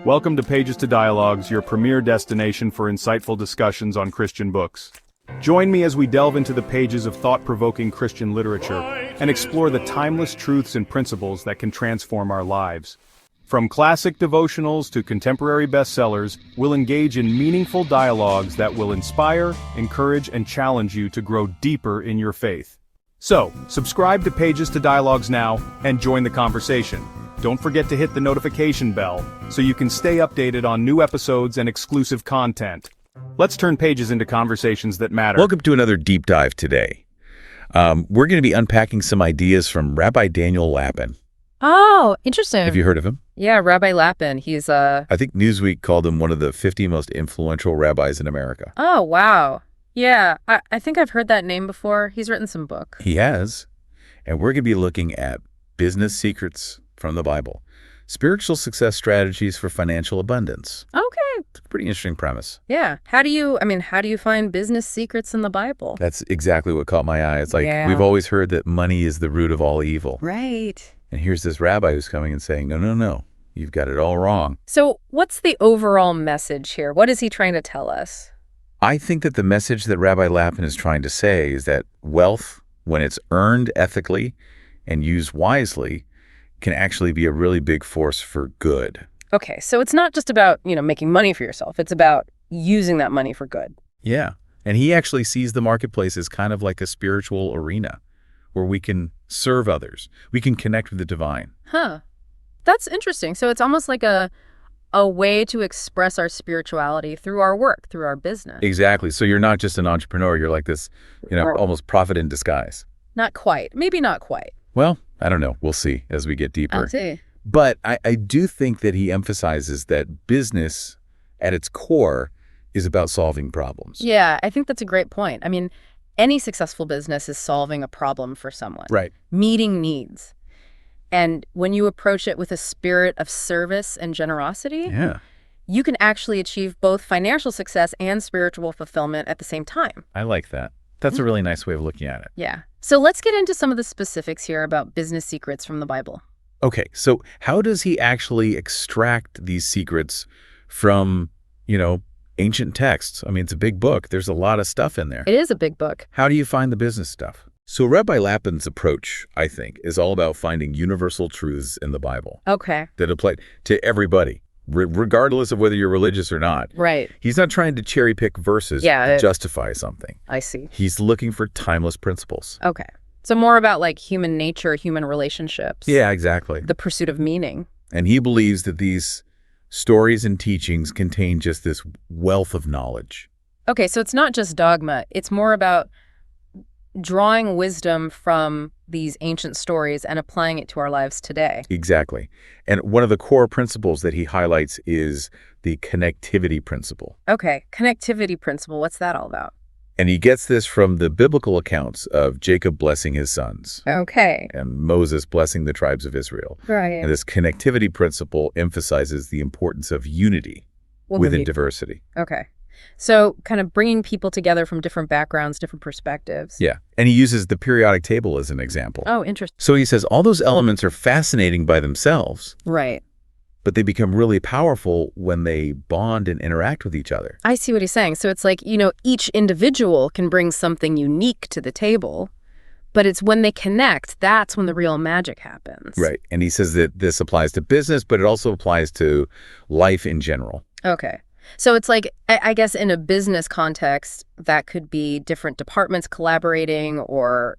Welcome to Pages to Dialogues, your premier destination for insightful discussions on Christian books. Join me as we delve into the pages of thought-provoking Christian literature and explore the timeless truths and principles that can transform our lives. From classic devotionals to contemporary bestsellers, we'll engage in meaningful dialogues that will inspire, encourage, and challenge you to grow deeper in your faith. So, subscribe to Pages to Dialogues now and join the conversation. Don't forget to hit the notification bell so you can stay updated on new episodes and exclusive content. Let's turn pages into conversations that matter. Welcome to another deep dive today. We're going to be unpacking some ideas from Rabbi Daniel Lapin. Oh, interesting. Have you heard of him? Yeah, Rabbi Lapin. He's I think Newsweek called him one of the 50 most influential rabbis in America. Oh, wow. Yeah, I think I've heard that name before. He's written some book. He has. And we're going to be looking at business secrets from the Bible. Spiritual success strategies for financial abundance. Okay. It's a pretty interesting premise. Yeah. How do you find business secrets in the Bible? That's exactly what caught my eye. It's like, Yeah. we've always heard that money is the root of all evil. Right. And here's this rabbi who's coming and saying, no, you've got it all wrong. So what's the overall message here? What is he trying to tell us? I think that the message that Rabbi Lapin is trying to say is that wealth, when it's earned ethically and used wisely, can actually be a really big force for good. Okay, so it's not just about, making money for yourself. It's about using that money for good. Yeah. And he actually sees the marketplace as kind of like a spiritual arena where we can serve others. We can connect with the divine. Huh. That's interesting. So it's almost like a way to express our spirituality through our work, through our business. Exactly. So you're not just an entrepreneur. You're like this, almost prophet in disguise. Not quite. Maybe not quite. Well, I don't know. We'll see as we get deeper. I'll see. But I do think that he emphasizes that business at its core is about solving problems. Yeah, I think that's a great point. I mean, any successful business is solving a problem for someone. Right. Meeting needs. And when you approach it with a spirit of service and generosity, Yeah. you can actually achieve both financial success and spiritual fulfillment at the same time. I like that. That's a really nice way of looking at it. Yeah. So let's get into some of the specifics here about business secrets from the Bible. Okay, so how does he actually extract these secrets from, ancient texts? I mean, it's a big book. There's a lot of stuff in there. It is a big book. How do you find the business stuff? So Rabbi Lapin's approach, I think, is all about finding universal truths in the Bible Okay. that apply to everybody, regardless of whether you're religious or not. Right. He's not trying to cherry pick verses Yeah, to justify something. I see. He's looking for timeless principles. Okay. So more about like human nature, human relationships. Yeah, exactly. The pursuit of meaning. And he believes that these stories and teachings contain just this wealth of knowledge. Okay, so it's not just dogma. It's more about drawing wisdom from these ancient stories and applying it to our lives today. Exactly. And one of the core principles that he highlights is the connectivity principle. Okay, connectivity principle. What's that all about? And he gets this from the biblical accounts of Jacob blessing his sons Okay. and Moses blessing the tribes of Israel. Right. And this connectivity principle emphasizes the importance of unity within diversity. Okay. So kind of bringing people together from different backgrounds, different perspectives. Yeah. And he uses the periodic table as an example. Oh, interesting. So he says all those elements are fascinating by themselves, Right. but they become really powerful when they bond and interact with each other. I see what he's saying. So it's like, each individual can bring something unique to the table, but it's when they connect, that's when the real magic happens. Right. And he says that this applies to business, but it also applies to life in general. Okay. So it's like, I guess in a business context, that could be different departments collaborating or,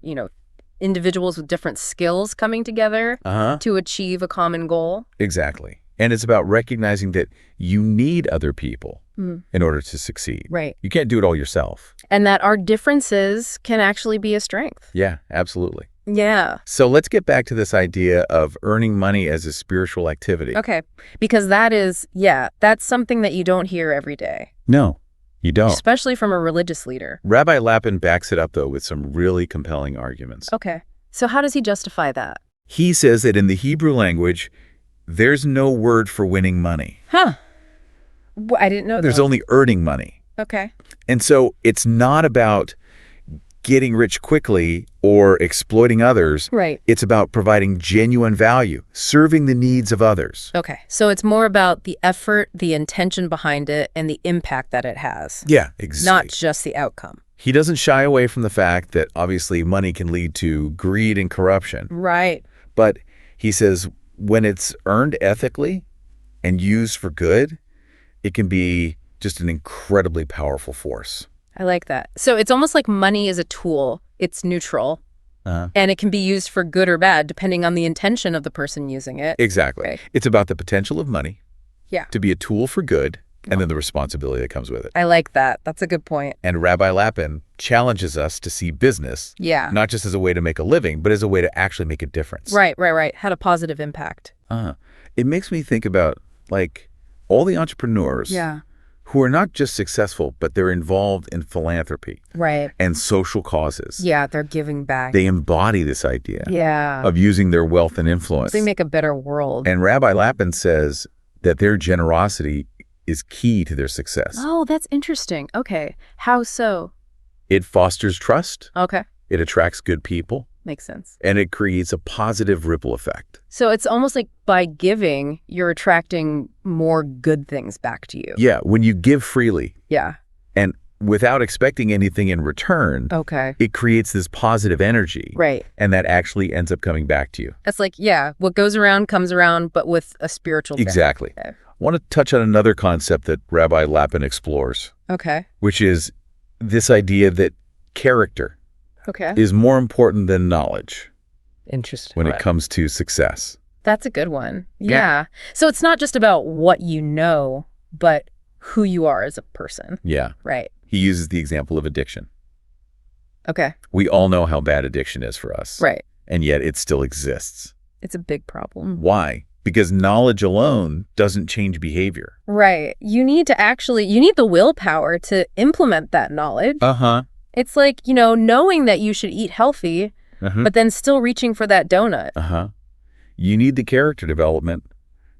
individuals with different skills coming together to achieve a common goal. Exactly. And it's about recognizing that you need other people in order to succeed. Right. You can't do it all yourself. And that our differences can actually be a strength. Yeah, absolutely. Yeah. So let's get back to this idea of earning money as a spiritual activity. Okay. Because that's something that you don't hear every day. No, you don't. Especially from a religious leader. Rabbi Lapin backs it up, though, with some really compelling arguments. Okay. So how does he justify that? He says that in the Hebrew language, there's no word for winning money. Huh. I didn't know There's that. only earning money. Okay. And so it's not about getting rich quickly or exploiting others. Right. It's about providing genuine value, serving the needs of others. Okay. So it's more about the effort, the intention behind it, and the impact that it has. Yeah, exactly. Not just the outcome. He doesn't shy away from the fact that obviously money can lead to greed and corruption. Right. But he says when it's earned ethically and used for good, it can be just an incredibly powerful force. I like that. So it's almost like money is a tool. It's neutral. And it can be used for good or bad, depending on the intention of the person using it. Exactly. Okay. It's about the potential of money Yeah. to be a tool for good, and then the responsibility that comes with it. I like that. That's a good point. And Rabbi Lapin challenges us to see business Yeah. not just as a way to make a living, but as a way to actually make a difference. Right. Had a positive impact. It makes me think about, like, all the entrepreneurs Yeah. who are not just successful, but they're involved in philanthropy Right. and social causes. Yeah, they're giving back. They embody this idea Yeah. of using their wealth and influence. They make a better world. And Rabbi Lapin says that their generosity is key to their success. Oh, that's interesting. Okay. How so? It fosters trust, Okay. it attracts good people, Makes sense. and it creates a positive ripple effect. So it's almost like by giving, you're attracting more good things back to you. Yeah, when you give freely Yeah. and without expecting anything in return, Okay. it creates this positive energy. Right. And that actually ends up coming back to you. That's like, yeah, what goes around comes around, but with a spiritual bent. Exactly. Okay. I want to touch on another concept that Rabbi Lapin explores, Okay. which is this idea that character Okay. is more important than knowledge Interesting. when it comes to success. That's a good one. Yeah. Yeah. So it's not just about what you know, but who you are as a person. Yeah. Right. He uses the example of addiction. Okay. We all know how bad addiction is for us. Right. And yet it still exists. It's a big problem. Why? Because knowledge alone doesn't change behavior. Right. You need the willpower to implement that knowledge. Uh-huh. It's like, knowing that you should eat healthy, but then still reaching for that donut. Uh-huh. You need the character development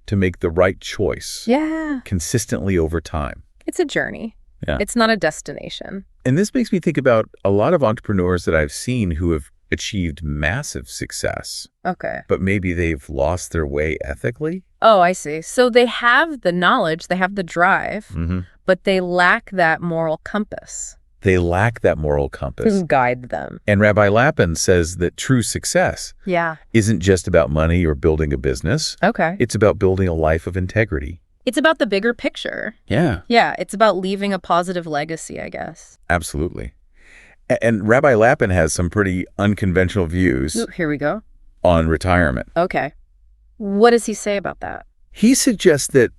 to make the right choice. Yeah. Consistently over time. It's a journey. Yeah. It's not a destination. And this makes me think about a lot of entrepreneurs that I've seen who have achieved massive success, Okay. but maybe they've lost their way ethically. Oh, I see. So they have the knowledge, they have the drive, but they lack that moral compass They lack that moral compass. to guide them. And Rabbi Lapin says that true success Yeah. isn't just about money or building a business. Okay. It's about building a life of integrity. It's about the bigger picture. Yeah, Yeah. It's about leaving a positive legacy, I guess. absolutely. And Rabbi Lapin has some pretty unconventional views Ooh, here we go. on retirement. Okay. What does he say about that? He suggests that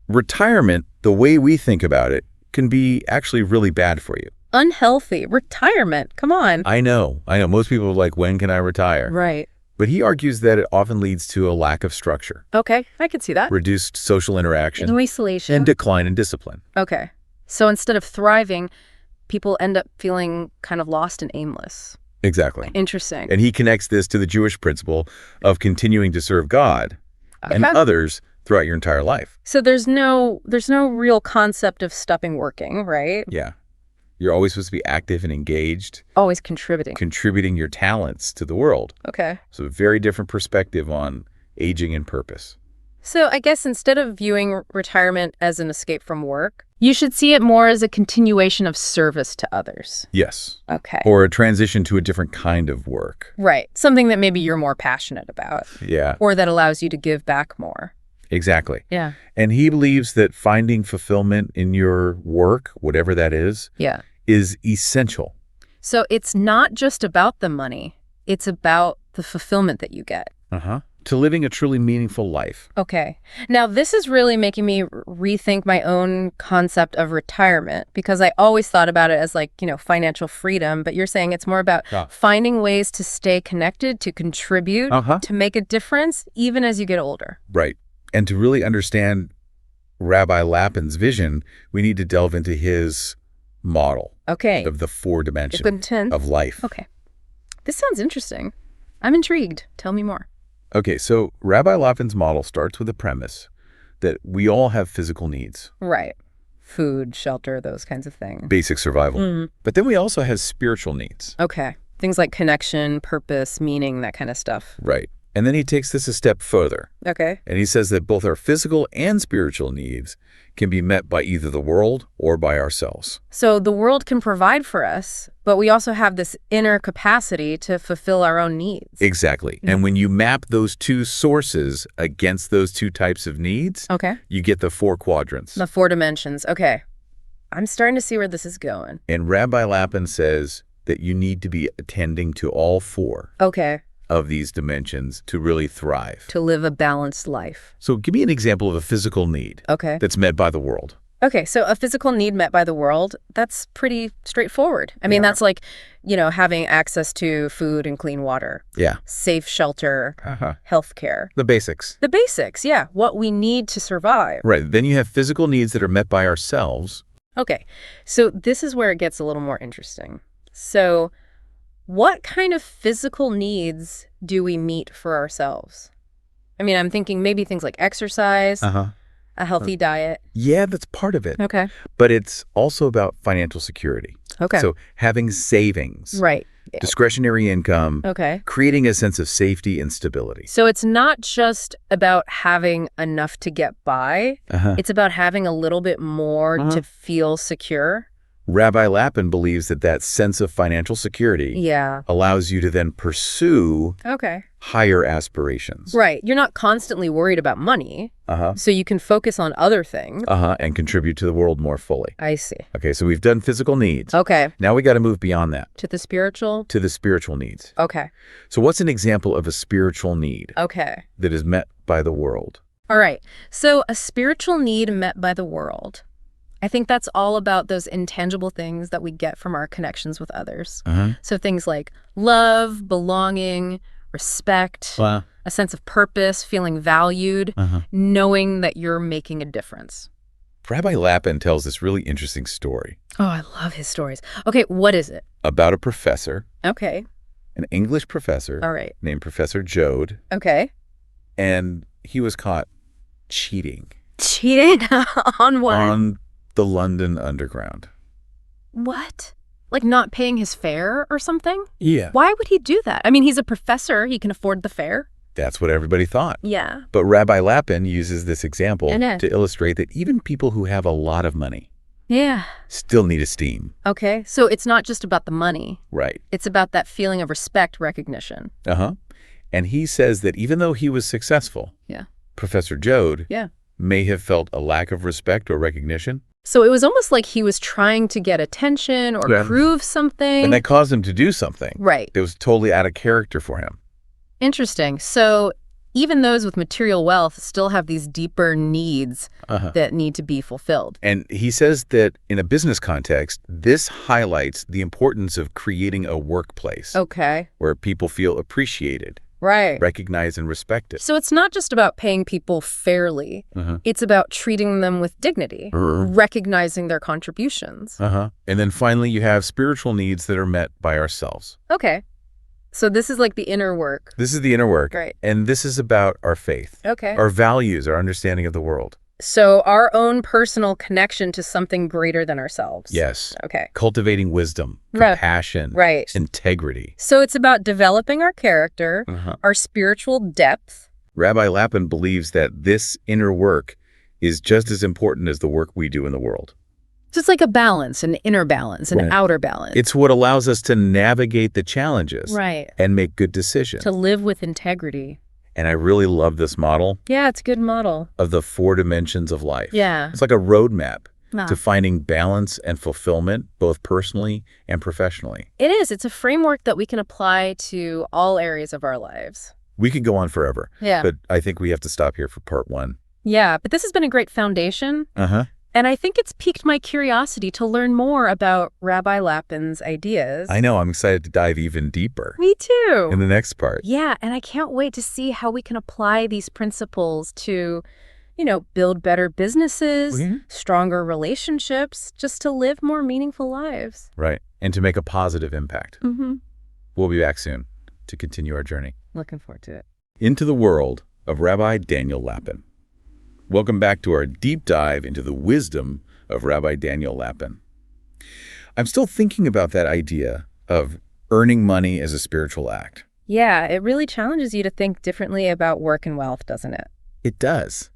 retirement, the way we think about it, can be actually really bad for you. Unhealthy. Retirement. Come on. I know. Most people are like, when can I retire? Right. But he argues that it often leads to a lack of structure, Okay. I can see that. reduced social interaction, Isolation. and decline in discipline. Okay. So instead of thriving, people end up feeling kind of lost and aimless. Exactly. Interesting. And he connects this to the Jewish principle of continuing to serve God and Okay. others throughout your entire life. So there's no real concept of stopping working, right? Yeah. You're always supposed to be active and engaged, Always contributing. contributing your talents to the world. Okay. So a very different perspective on aging and purpose. So I guess instead of viewing retirement as an escape from work, you should see it more as a continuation of service to others. Yes. Okay. Or a transition to a different kind of work. Right. Something that maybe you're more passionate about Yeah, or that allows you to give back more. exactly. Yeah. And he believes that finding fulfillment in your work, whatever that is essential. So it's not just about the money. It's about the fulfillment that you get. To living a truly meaningful life. Okay. Now, this is really making me rethink my own concept of retirement because I always thought about it as like, financial freedom, but you're saying it's more about finding ways to stay connected, to contribute, to make a difference, even as you get older. Right. And to really understand Rabbi Lapin's vision, we need to delve into his model Okay. of the 4 dimensions Intense. of life. Okay. This sounds interesting. I'm intrigued. Tell me more. Okay, so Rabbi Lapin's model starts with the premise that we all have physical needs. Right. food, shelter, those kinds of things. Basic survival. Mm. But then we also have spiritual needs. Okay. Things like connection, purpose, meaning, that kind of stuff. Right. And then he takes this a step further. Okay. And he says that both our physical and spiritual needs can be met by either the world or by ourselves. So the world can provide for us, but we also have this inner capacity to fulfill our own needs. Exactly. And when you map those two sources against those two types of needs, Okay. you get the 4 quadrants. The 4 dimensions. Okay. I'm starting to see where this is going. And Rabbi Lapin says that you need to be attending to all 4 Okay. of these dimensions to really thrive. To live a balanced life. So give me an example of a physical need Okay. that's met by the world. Okay, so a physical need met by the world, that's pretty straightforward. I mean, that's like, having access to food and clean water, Yeah. safe shelter, healthcare. The basics. The basics, yeah, what we need to survive. Right. Then you have physical needs that are met by ourselves. Okay, so this is where it gets a little more interesting. So what kind of physical needs do we meet for ourselves? I mean, I'm thinking maybe things like exercise, a healthy diet. Yeah, that's part of it. Okay. But it's also about financial security. Okay. So having savings, Right. discretionary income, Okay. creating a sense of safety and stability. So it's not just about having enough to get by. It's about having a little bit more to feel secure. Rabbi Lapin believes that that sense of financial security Yeah. allows you to then pursue Okay. higher aspirations. Right. You're not constantly worried about money, so you can focus on other things. And contribute to the world more fully. I see. Okay, so we've done physical needs. Okay. Now we got to move beyond that To the spiritual? to the spiritual needs. Okay. So what's an example of a spiritual need Okay. that is met by the world? All right. So a spiritual need met by the world. I think that's all about those intangible things that we get from our connections with others. So things like love, belonging, respect, Wow. a sense of purpose, feeling valued, knowing that you're making a difference. Rabbi Lapin tells this really interesting story Oh, I love his stories. Okay, what is it? about a professor, Okay. an English professor All right. named Professor Jode, Okay. and he was caught cheating Cheating on what? on the London Underground. What? Like not paying his fare or something? Yeah. Why would he do that? I mean, he's a professor. He can afford the fare. That's what everybody thought. Yeah. But Rabbi Lapin uses this example Okay. to illustrate that even people who have a lot of money Yeah. still need esteem. Okay. So it's not just about the money. Right. It's about that feeling of respect, recognition. And he says that even though he was successful, Yeah. Professor Jode Yeah. may have felt a lack of respect or recognition. So it was almost like he was trying to get attention or Yeah. prove something. And that caused him to do something Right. that was totally out of character for him. Interesting. So even those with material wealth still have these deeper needs that need to be fulfilled. And he says that in a business context, this highlights the importance of creating a workplace Okay. where people feel appreciated, Right. recognized, and respected. So it's not just about paying people fairly. It's about treating them with dignity, recognizing their contributions. And then finally, you have spiritual needs that are met by ourselves. Okay. So this is like the inner work. This is the inner work. Right. And this is about our faith, Okay. our values, our understanding of the world. So our own personal connection to something greater than ourselves. Yes. Okay. Cultivating wisdom, Right. compassion, Right. integrity. So it's about developing our character, our spiritual depth. Rabbi Lapin believes that this inner work is just as important as the work we do in the world. So it's like a balance, an inner balance, an Right. outer balance. It's what allows us to navigate the challenges right. and make good decisions. To live with integrity. And I really love this model Yeah, it's a good model. of the 4 dimensions of life. Yeah. It's like a roadmap Ah. to finding balance and fulfillment, both personally and professionally. It is. It's a framework that we can apply to all areas of our lives. We could go on forever, Yeah. but I think we have to stop here for part 1. Yeah, but this has been a great foundation. And I think it's piqued my curiosity to learn more about Rabbi Lapin's ideas. I know. I'm excited to dive even deeper Me too. in the next part. Yeah, and I can't wait to see how we can apply these principles to, build better businesses, stronger relationships, just to live more meaningful lives. Right. And to make a positive impact. We'll be back soon to continue our journey Looking forward to it. into the world of Rabbi Daniel Lapin. Welcome back to our deep dive into the wisdom of Rabbi Daniel Lapin. I'm still thinking about that idea of earning money as a spiritual act. Yeah, it really challenges you to think differently about work and wealth, doesn't it? It does.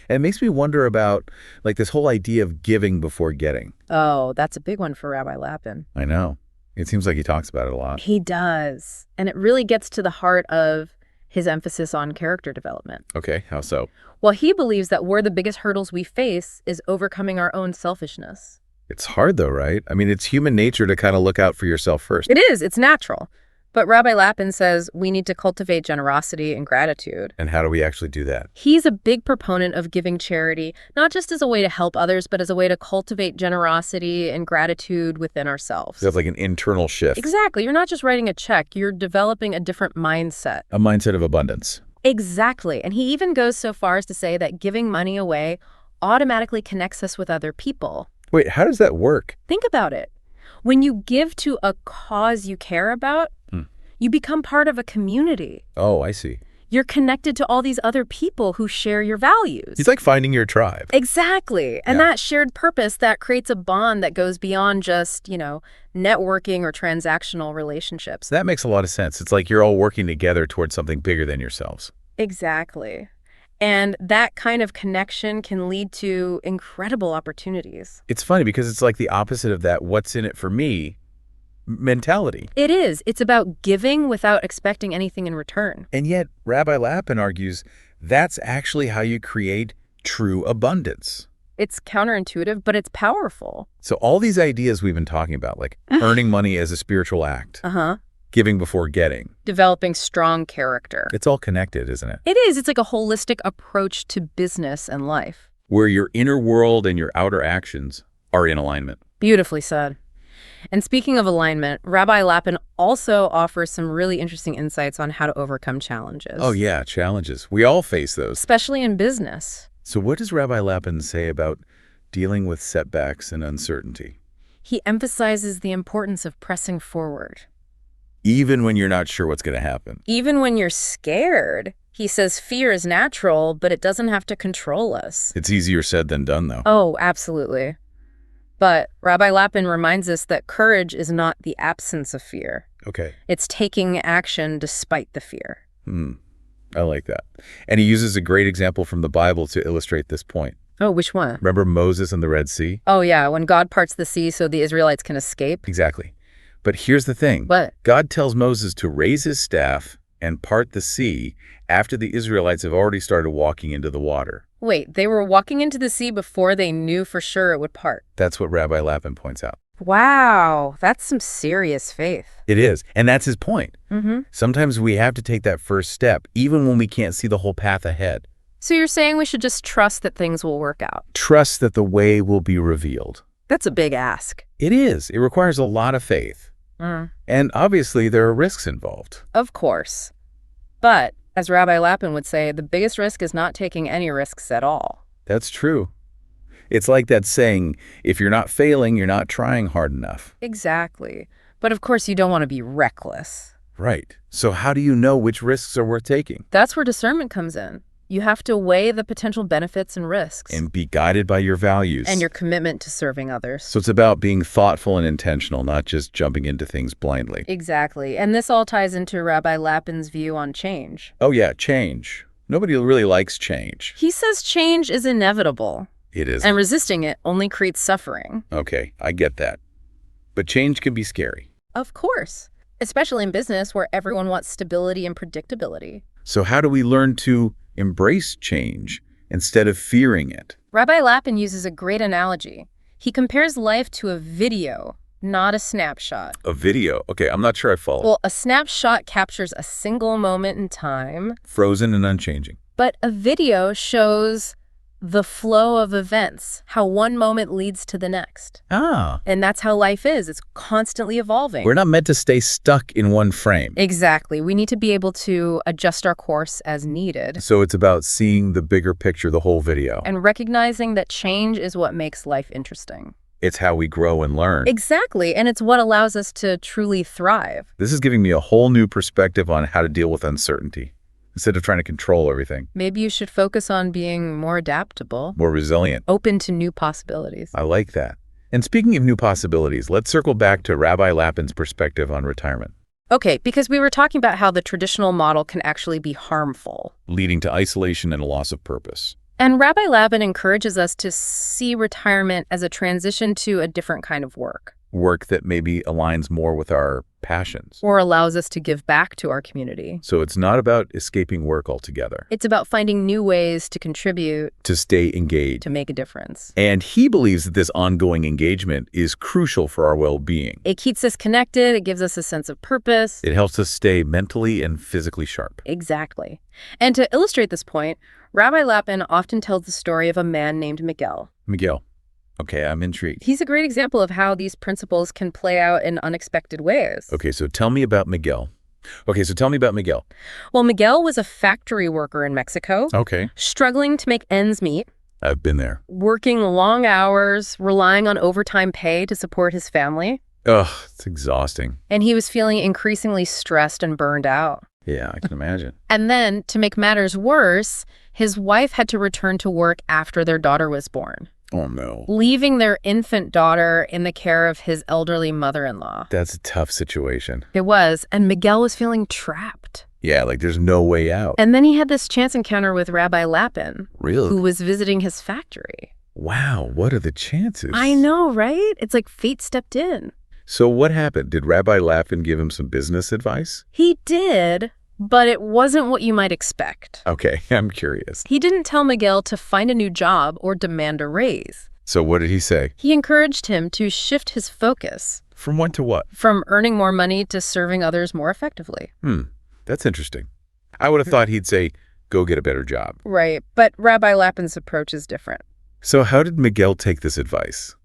And it makes me wonder about, like, this whole idea of giving before getting. Oh, that's a big one for Rabbi Lapin. I know. It seems like he talks about it a lot. He does. And it really gets to the heart of his emphasis on character development. Okay, how so? Well, he believes that where the biggest hurdles we face is overcoming our own selfishness. It's hard though, right? I mean, it's human nature to kind of look out for yourself first. It is. It's natural. But Rabbi Lapin says we need to cultivate generosity and gratitude. And how do we actually do that? He's a big proponent of giving charity, not just as a way to help others, but as a way to cultivate generosity and gratitude within ourselves. So it's like an internal shift. Exactly. You're not just writing a check. You're developing a different mindset. A mindset of abundance. Exactly. And he even goes so far as to say that giving money away automatically connects us with other people. Wait, how does that work? Think about it. When you give to a cause you care about, you become part of a community. Oh, I see. You're connected to all these other people who share your values. It's like finding your tribe. Exactly. And that shared purpose, that creates a bond that goes beyond just, networking or transactional relationships. That makes a lot of sense. It's like you're all working together towards something bigger than yourselves. Exactly. And that kind of connection can lead to incredible opportunities. It's funny because it's like the opposite of that what's in it for me mentality. It is. It's about giving without expecting anything in return. And yet, Rabbi Lapin argues that's actually how you create true abundance. It's counterintuitive, but it's powerful. So all these ideas we've been talking about, like earning money as a spiritual act, giving before getting, developing strong character. it's all connected, isn't it? It is. It's like a holistic approach to business and life. Where your inner world and your outer actions are in alignment. Beautifully said. And speaking of alignment, Rabbi Lapin also offers some really interesting insights on how to overcome challenges. Oh yeah, challenges. We all face those. Especially in business. So what does Rabbi Lapin say about dealing with setbacks and uncertainty? He emphasizes the importance of pressing forward. Even when you're not sure what's going to happen. Even when you're scared. He says fear is natural, but it doesn't have to control us. It's easier said than done, though. Oh, absolutely. But Rabbi Lapin reminds us that courage is not the absence of fear. Okay. It's taking action despite the fear. I like that. And he uses a great example from the Bible to illustrate this point. Oh, which one? Remember Moses and the Red Sea? Oh, yeah, when God parts the sea so the Israelites can escape. Exactly. But here's the thing. What? God tells Moses to raise his staff and part the sea after the Israelites have already started walking into the water. Wait, they were walking into the sea before they knew for sure it would part. That's what Rabbi Lapin points out. Wow, that's some serious faith. It is. And that's his point. Sometimes we have to take that first step, even when we can't see the whole path ahead. So you're saying we should just trust that things will work out? Trust that the way will be revealed. That's a big ask. It is. It requires a lot of faith. And obviously, there are risks involved. Of course. But, as Rabbi Lapin would say, the biggest risk is not taking any risks at all. That's true. It's like that saying, if you're not failing, you're not trying hard enough. Exactly. But of course, you don't want to be reckless. Right. So how do you know which risks are worth taking? That's where discernment comes in. You have to weigh the potential benefits and risks. And be guided by your values. And your commitment to serving others. So it's about being thoughtful and intentional, not just jumping into things blindly. Exactly. And this all ties into Rabbi Lapin's view on change. Oh yeah, change. Nobody really likes change. He says change is inevitable. It is. And resisting it only creates suffering. Okay, I get that. But change can be scary. Of course. Especially in business where everyone wants stability and predictability. So how do we learn to embrace change instead of fearing it? Rabbi Lapin uses a great analogy. He compares life to a video, not a snapshot. A video? Okay, I'm not sure I follow. Well, a snapshot captures a single moment in time. Frozen and unchanging. But a video shows the flow of events, how one moment leads to the next. Ah. And that's how life is. It's constantly evolving. We're not meant to stay stuck in one frame. Exactly. We need to be able to adjust our course as needed. So it's about seeing the bigger picture, the whole video. And recognizing that change is what makes life interesting. It's how we grow and learn. Exactly. And it's what allows us to truly thrive. This is giving me a whole new perspective on how to deal with uncertainty. instead of trying to control everything. Maybe you should focus on being more adaptable, More resilient. open to new possibilities. I like that. And speaking of new possibilities, let's circle back to Rabbi Lapin's perspective on retirement. Okay, because we were talking about how the traditional model can actually be harmful, Leading to isolation and a loss of purpose. And Rabbi Lapin encourages us to see retirement as a transition to a different kind of work. Work that maybe aligns more with our passions. Or allows us to give back to our community. So it's not about escaping work altogether. It's about finding new ways to contribute, To stay engaged. to make a difference. And he believes that this ongoing engagement is crucial for our well-being. It keeps us connected, it gives us a sense of purpose. It helps us stay mentally and physically sharp. Exactly. And to illustrate this point, Rabbi Lapin often tells the story of a man named Miguel. Miguel. Okay, I'm intrigued. He's a great example of how these principles can play out in unexpected ways. Okay, so tell me about Miguel. Well, Miguel was a factory worker in Mexico, Okay. struggling to make ends meet, I've been there. working long hours, relying on overtime pay to support his family. Ugh, it's exhausting. And he was feeling increasingly stressed and burned out. Yeah, I can imagine. And then, to make matters worse, his wife had to return to work after their daughter was born, Oh, no. leaving their infant daughter in the care of his elderly mother-in-law. That's a tough situation. It was, and Miguel was feeling trapped. Yeah, like there's no way out. And then he had this chance encounter with Rabbi Lapin, Really? who was visiting his factory. Wow, what are the chances? I know, right? It's like fate stepped in. So what happened? Did Rabbi Lapin give him some business advice? He did, but it wasn't what you might expect. Okay, I'm curious. He didn't tell Miguel to find a new job or demand a raise. So what did he say? He encouraged him to shift his focus From what to what? from earning more money to serving others more effectively. That's interesting. I would have thought he'd say, go get a better job. Right, but Rabbi Lapin's approach is different. So how did Miguel take this advice?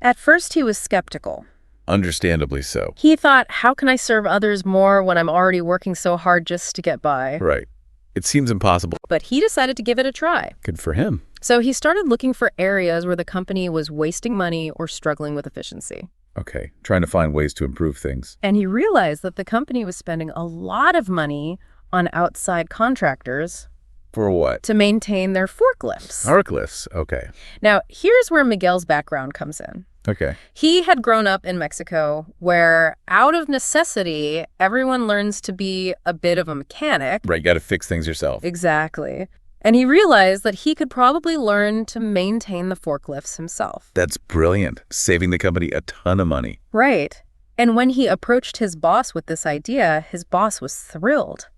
At first, he was skeptical. Understandably so. He thought, how can I serve others more when I'm already working so hard just to get by? Right. It seems impossible. But he decided to give it a try. Good for him. So he started looking for areas where the company was wasting money or struggling with efficiency. Okay, trying to find ways to improve things. And he realized that the company was spending a lot of money on outside contractors For what? to maintain their forklifts. Forklifts. Okay. Now, here's where Miguel's background comes in. Okay. He had grown up in Mexico where, out of necessity, everyone learns to be a bit of a mechanic. Right, you got to fix things yourself. Exactly. And he realized that he could probably learn to maintain the forklifts himself. That's brilliant. Saving the company a ton of money. Right. And when he approached his boss with this idea, his boss was thrilled.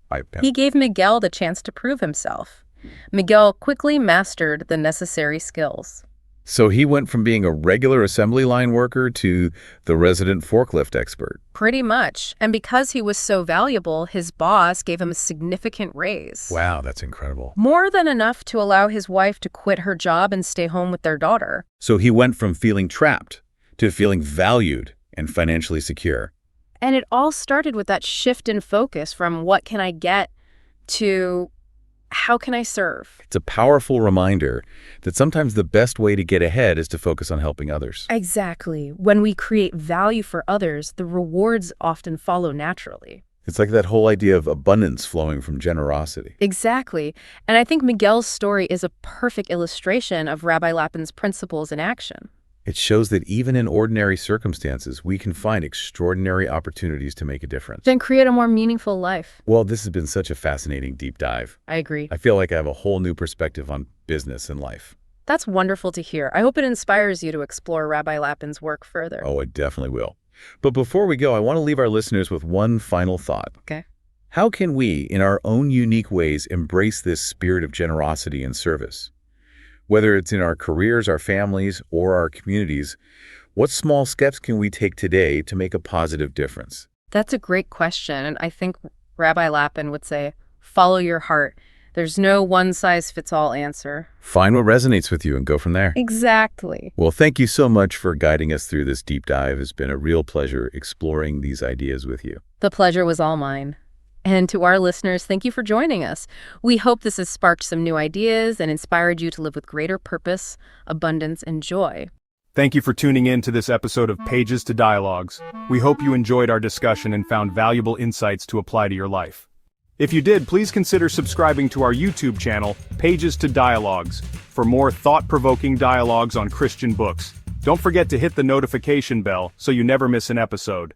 He gave Miguel the chance to prove himself. Miguel quickly mastered the necessary skills. So he went from being a regular assembly line worker to the resident forklift expert. Pretty much. And because he was so valuable, his boss gave him a significant raise. Wow, that's incredible. More than enough to allow his wife to quit her job and stay home with their daughter. So he went from feeling trapped to feeling valued and financially secure. And it all started with that shift in focus from what can I get to how can I serve? It's a powerful reminder that sometimes the best way to get ahead is to focus on helping others. Exactly. When we create value for others, the rewards often follow naturally. It's like that whole idea of abundance flowing from generosity. Exactly. And I think Miguel's story is a perfect illustration of Rabbi Lapin's principles in action. It shows that even in ordinary circumstances, we can find extraordinary opportunities to make a difference. Then create a more meaningful life. Well, this has been such a fascinating deep dive. I agree. I feel like I have a whole new perspective on business and life. That's wonderful to hear. I hope it inspires you to explore Rabbi Lapin's work further. Oh, it definitely will. But before we go, I want to leave our listeners with one final thought. Okay. How can we, in our own unique ways, embrace this spirit of generosity and service? Whether it's in our careers, our families, or our communities, what small steps can we take today to make a positive difference? That's a great question. And I think Rabbi Lapin would say, follow your heart. There's no one-size-fits-all answer. Find what resonates with you and go from there. Exactly. Well, thank you so much for guiding us through this deep dive. It's been a real pleasure exploring these ideas with you. The pleasure was all mine. And to our listeners, thank you for joining us. We hope this has sparked some new ideas and inspired you to live with greater purpose, abundance, and joy. Thank you for tuning in to this episode of Pages to Dialogues. We hope you enjoyed our discussion and found valuable insights to apply to your life. If you did, please consider subscribing to our YouTube channel, Pages to Dialogues, for more thought-provoking dialogues on Christian books. Don't forget to hit the notification bell so you never miss an episode.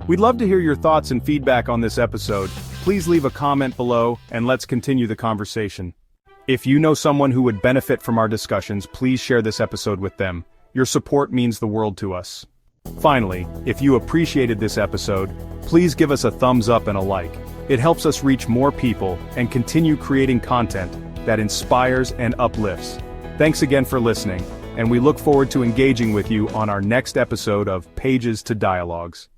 We'd love to hear your thoughts and feedback on this episode. Please leave a comment below, and let's continue the conversation. If you know someone who would benefit from our discussions, please share this episode with them. Your support means the world to us. Finally, if you appreciated this episode, please give us a thumbs up and a like. It helps us reach more people and continue creating content that inspires and uplifts. Thanks again for listening, and we look forward to engaging with you on our next episode of Pages to Dialogues.